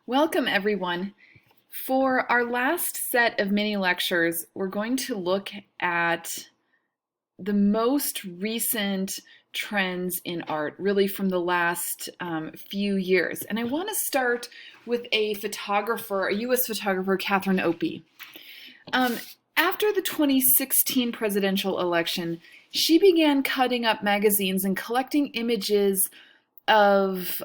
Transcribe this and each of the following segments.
Welcome, everyone. For our last set of mini lectures, we're going to look at the most recent trends in art, really from the last few years. And I want to start with a photographer, a US photographer, Cathie Opie. After the 2016 presidential election, she began cutting up magazines and collecting images of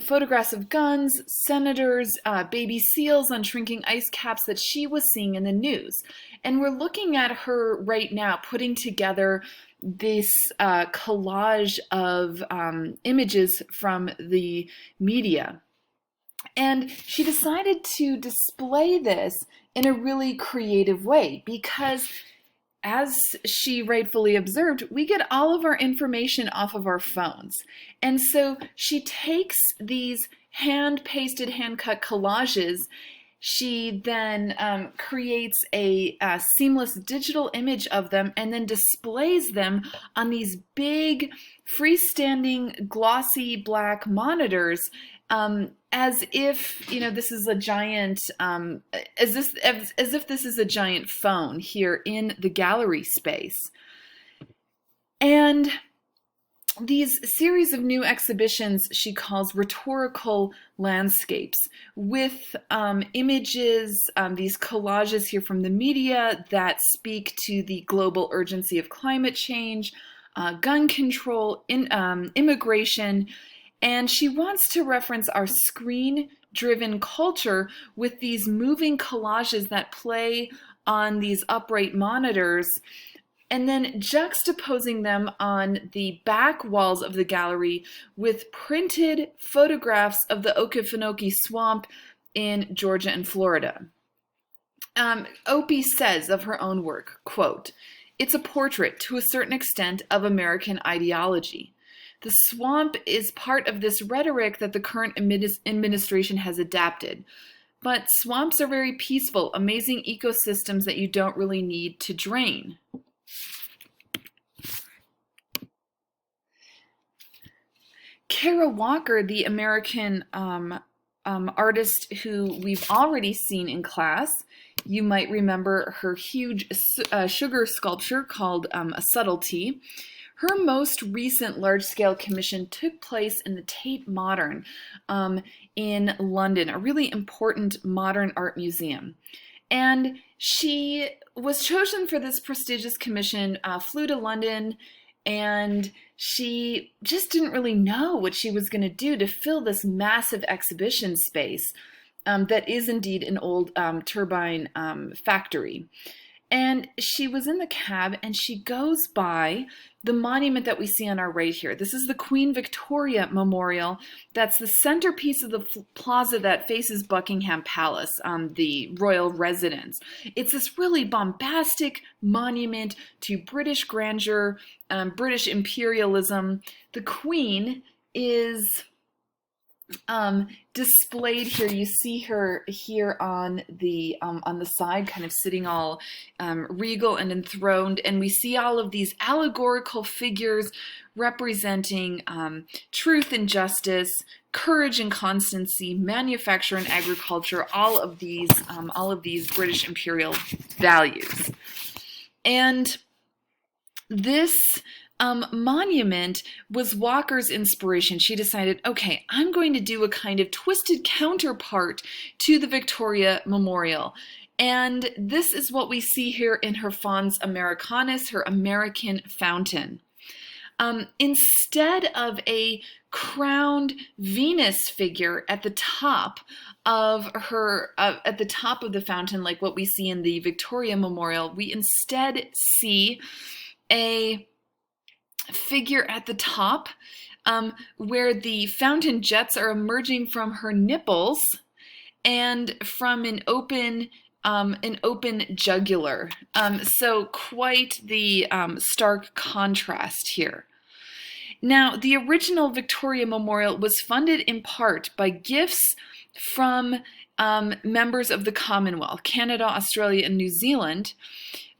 photographs of guns, senators, baby seals on shrinking ice caps that she was seeing in the news. And we're looking at her right now putting together this collage of images from the media. And she decided to display this in a really creative way because, as she rightfully observed, we get all of our information off of our phones. And so she takes these hand-pasted, hand-cut collages. She then creates a seamless digital image of them and then displays them on these big, freestanding, glossy black monitors, as if this is a giant, as if this is a giant phone here in the gallery space. And these series of new exhibitions she calls rhetorical landscapes, with images, these collages here from the media that speak to the global urgency of climate change, gun control, immigration. And she wants to reference our screen-driven culture with these moving collages that play on these upright monitors, and then juxtaposing them on the back walls of the gallery with printed photographs of the Okefenokee Swamp in Georgia and Florida. Opie says of her own work, quote, "It's a portrait, to a certain extent, of American ideology. The swamp is part of this rhetoric that the current administration has adapted. But swamps are very peaceful, amazing ecosystems that you don't really need to drain." Kara Walker, the American artist who we've already seen in class, you might remember her huge sugar sculpture called A Subtlety. Her most recent large-scale commission took place in the Tate Modern in London, a really important modern art museum. And she was chosen for this prestigious commission, flew to London, and she just didn't really know what she was going to do to fill this massive exhibition space that is indeed an old turbine factory. And she was in the cab and she goes by the monument that we see on our right here. This is the Queen Victoria Memorial. That's the centerpiece of the plaza that faces Buckingham Palace, the royal residence. It's this really bombastic monument to British grandeur, British imperialism. The Queen is displayed here. You see her here on the side, kind of sitting all regal and enthroned, and we see all of these allegorical figures representing truth and justice, courage and constancy, manufacture and agriculture, all of these British imperial values. And this monument was Walker's inspiration. She decided, okay, I'm going to do a kind of twisted counterpart to the Victoria Memorial. And this is what we see here in her Fons Americanus, her American fountain. Instead of a crowned Venus figure at the top of the fountain, like what we see in the Victoria Memorial, we instead see a figure at the top where the fountain jets are emerging from her nipples and from an open jugular. So quite the stark contrast here. Now, the original Victoria Memorial was funded in part by gifts from members of the Commonwealth, Canada, Australia, and New Zealand.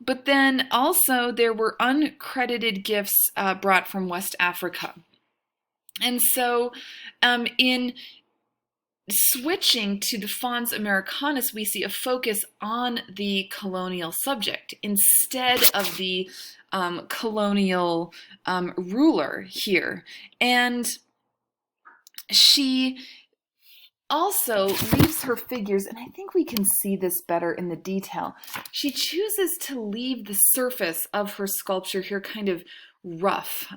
But then also there were uncredited gifts brought from West Africa. And so in switching to the Fons Americanus, we see a focus on the colonial subject instead of the colonial ruler here. And she also leaves her figures, and I think we can see this better in the detail. She chooses to leave the surface of her sculpture here kind of rough.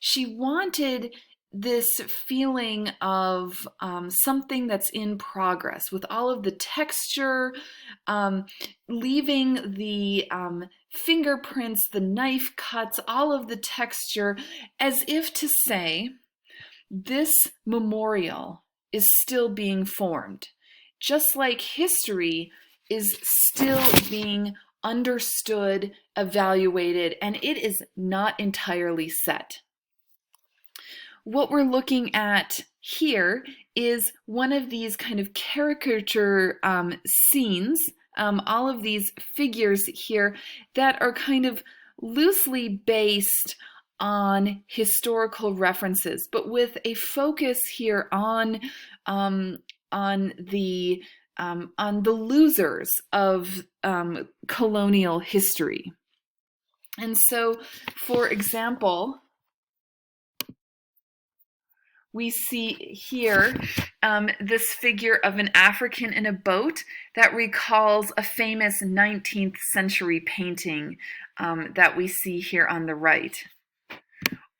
She wanted this feeling of something that's in progress with all of the texture, leaving the fingerprints, the knife cuts, all of the texture, as if to say, this memorial is still being formed, just like history is still being understood, evaluated, and it is not entirely set. What we're looking at here is one of these kind of caricature scenes, all of these figures here that are kind of loosely based on historical references, but with a focus here on the losers of colonial history. And so, for example, we see here this figure of an African in a boat that recalls a famous 19th century painting that we see here on the right.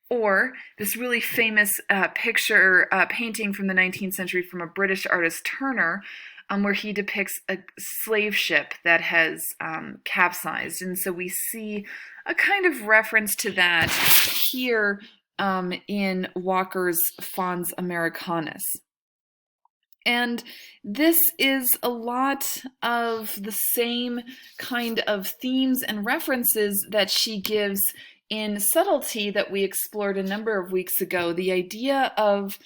Or this really famous painting from the 19th century from a British artist, Turner, where he depicts a slave ship that has capsized. And so we see a kind of reference to that here in Walker's Fons Americanus. And this is a lot of the same kind of themes and references that she gives in Subtlety that we explored a number of weeks ago. The idea of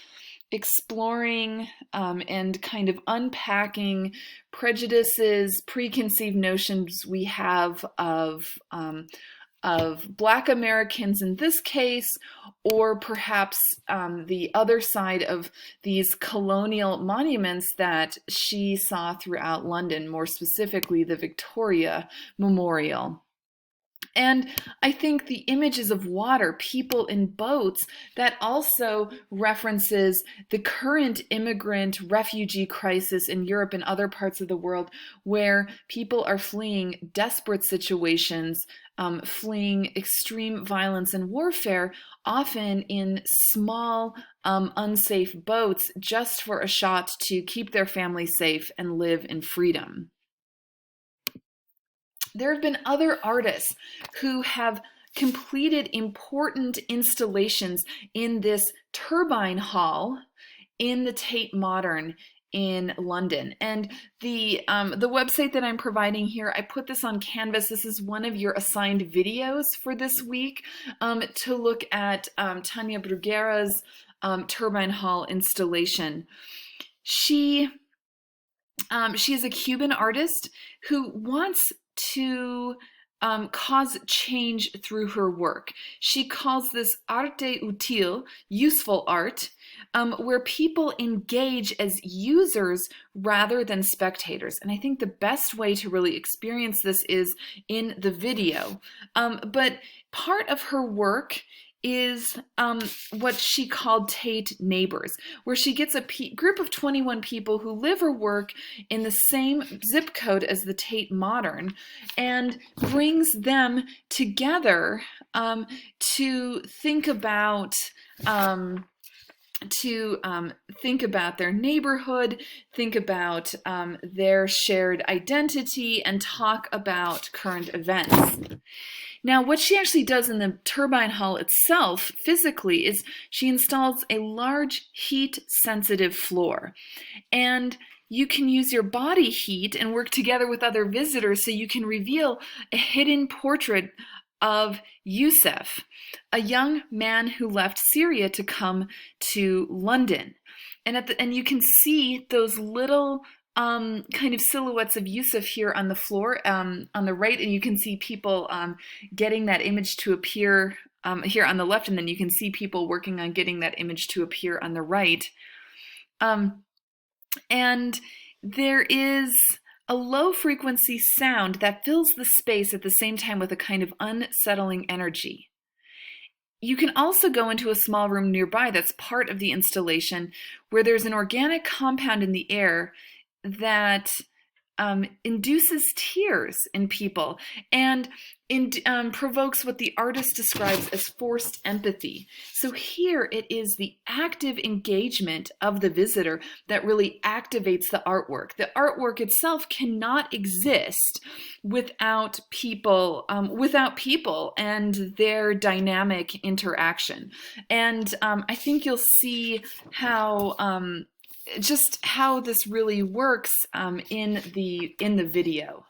exploring and kind of unpacking prejudices, preconceived notions we have of Black Americans in this case, or perhaps the other side of these colonial monuments that she saw throughout London, more specifically the Victoria Memorial. And I think the images of water, people in boats, that also references the current immigrant refugee crisis in Europe and other parts of the world where people are fleeing desperate situations, fleeing extreme violence and warfare, often in small, unsafe boats just for a shot to keep their family safe and live in freedom. There have been other artists who have completed important installations in this Turbine Hall in the Tate Modern in London. And the website that I'm providing here, I put this on Canvas. This is one of your assigned videos for this week to look at Tanya Bruguera's Turbine Hall installation. She is a Cuban artist who wants to cause change through her work. She calls this arte útil, useful art, where people engage as users rather than spectators. And I think the best way to really experience this is in the video. But part of her work is what she called Tate Neighbors, where she gets a group of 21 people who live or work in the same zip code as the Tate Modern and brings them together to think about their neighborhood, think about their shared identity, and talk about current events. Now, what she actually does in the Turbine Hall itself, physically, is she installs a large heat-sensitive floor. And you can use your body heat and work together with other visitors so you can reveal a hidden portrait of Yusuf, a young man who left Syria to come to London. And you can see those little kind of silhouettes of Yusuf here on the floor on the right, and you can see people getting that image to appear here on the left, and then you can see people working on getting that image to appear on the right. And there is a low frequency sound that fills the space at the same time with a kind of unsettling energy. You can also go into a small room nearby that's part of the installation where there's an organic compound in the air that induces tears in people and provokes what the artist describes as forced empathy. So here it is the active engagement of the visitor that really activates the artwork. The artwork itself cannot exist without people and their dynamic interaction. And I think you'll see how just how this really works in the video.